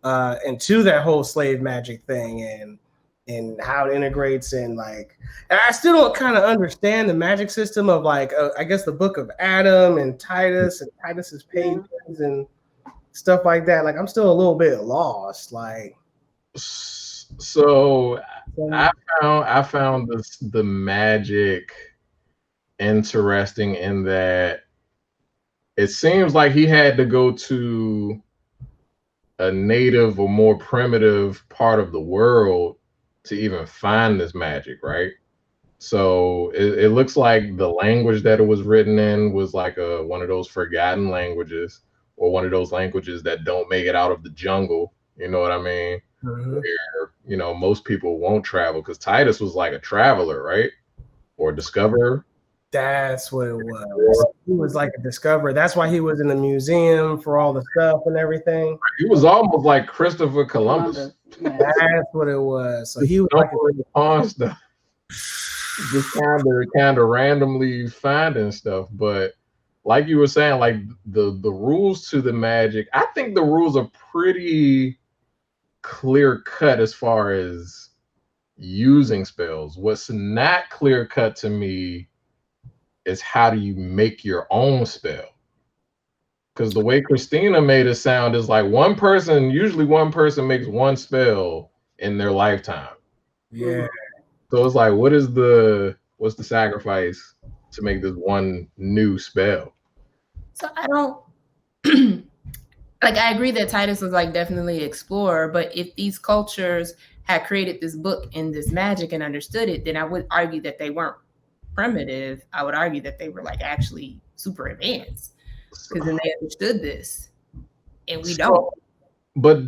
into that whole slave magic thing and how it integrates and like, and I still don't kind of understand the magic system of like, I guess the Book of Adam and Titus's pages and stuff like that. Like I'm still a little bit lost. Like, so I found the magic interesting in that it seems like he had to go to a native or more primitive part of the world to even find this magic, right? So it looks like the language that it was written in was like one of those forgotten languages, or one of those languages that don't make it out of the jungle. You know what I mean? Where most people won't travel, because Tidus was like a traveler, right? Or discoverer. That's what it was. He was like a discoverer. That's why he was in the museum for all the stuff and everything. He was almost like Christopher Columbus. That's what it was. So he was like on stuff, just kind of randomly finding stuff. But like you were saying, like the rules to the magic, I think the rules are pretty clear cut as far as using spells. What's not clear cut to me is how do you make your own spell? Because the way Christina made it sound is like usually one person makes one spell in their lifetime. Yeah. So it's like, what's the sacrifice to make this one new spell? So I don't like, I agree that Tidus was like definitely an explorer, but if these cultures had created this book and this magic and understood it, then I would argue that they weren't primitive. I would argue that they were like actually super advanced, because then they understood this and we don't. But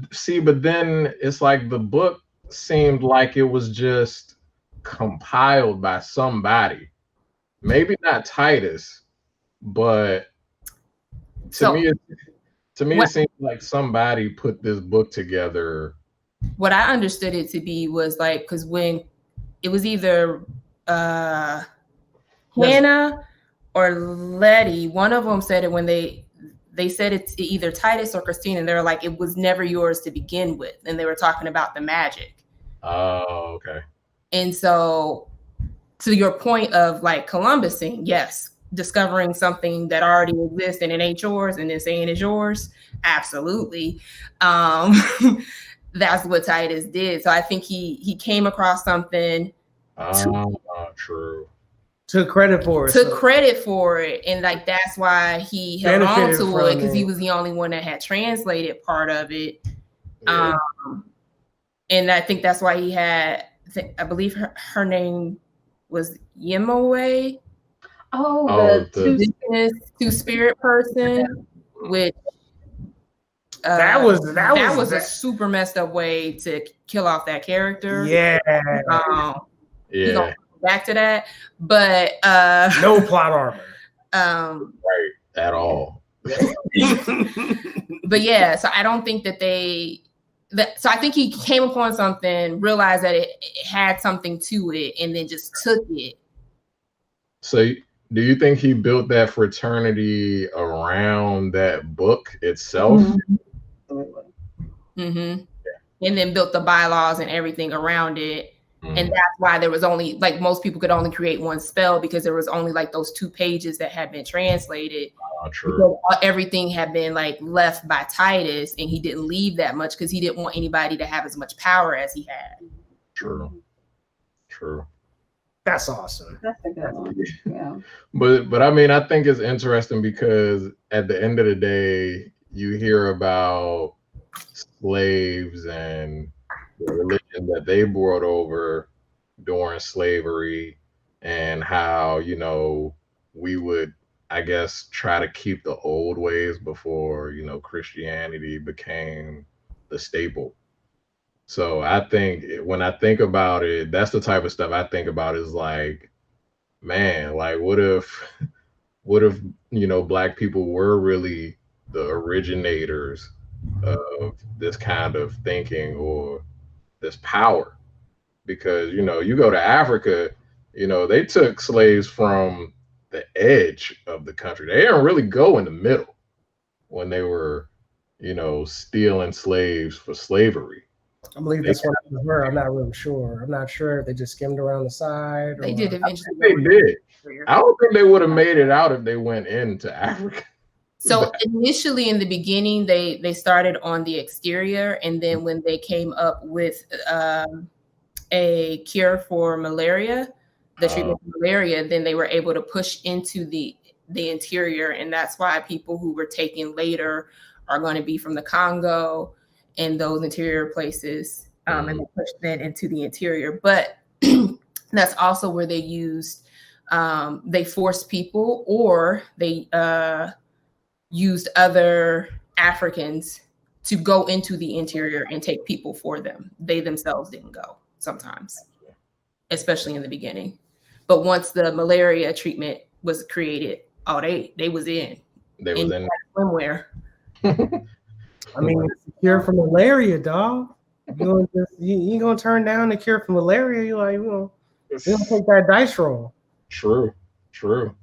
then it's like the book seemed like it was just compiled by somebody, maybe not Tidus, but to me it seems like somebody put this book together. What I understood it to be was like, because when it was either Hannah or Letty, one of them said it when they said it's either Tidus or Christina, and they were like, it was never yours to begin with, and they were talking about the magic. Oh, okay. And so, to your point of like Columbus saying, yes, discovering something that already exists and it ain't yours, and then saying it's yours, absolutely. That's what Tidus did. So I think he came across something. True. Took credit for it, and like that's why he held on to it, because he was the only one that had translated part of it. Yeah. And I think that's why he had, I believe her name was Yemoe. The two-spirit person, which that was a super messed up way to kill off that character. Yeah. Yeah. Back to that, but no plot armor. Right at all. But yeah, so I don't think so I think he came upon something, realized that it had something to it, and then just took it. So do you think he built that fraternity around that book itself? And then built the bylaws and everything around it. And that's why there was only, like, most people could only create one spell, because there was only like those 2 pages that had been translated. True. Because everything had been like left by Tidus, and he didn't leave that much because he didn't want anybody to have as much power as he had. True. That's awesome. That's a good one. Yeah. But I mean, I think it's interesting because at the end of the day, you hear about slaves and the religion that they brought over during slavery, and how, we would, I guess, try to keep the old ways before, Christianity became the staple. So I think when I think about it, that's the type of stuff I think about, is like, man, like what if Black people were really the originators of this kind of thinking or this power? Because you go to Africa, they took slaves from the edge of the country. They didn't really go in the middle when they were stealing slaves for slavery. I believe this one was her. I'm not really sure. I'm not sure if they just skimmed around the side. They did eventually. They did. I don't think they would have made it out if they went into Africa. So initially, in the beginning, they started on the exterior, and then when they came up with a cure for malaria, the treatment for malaria, then they were able to push into the interior, and that's why people who were taken later are going to be from the Congo and those interior places, and they pushed that into the interior. But that's also where they used, they forced people, or they used other Africans to go into the interior and take people for them. They themselves didn't go sometimes, especially in the beginning. But once the malaria treatment was created, they was in. They was in swimwear. I mean, it's a cure for malaria, dog. You ain't gonna turn down the cure for malaria. You're like, we don't take that dice roll. True.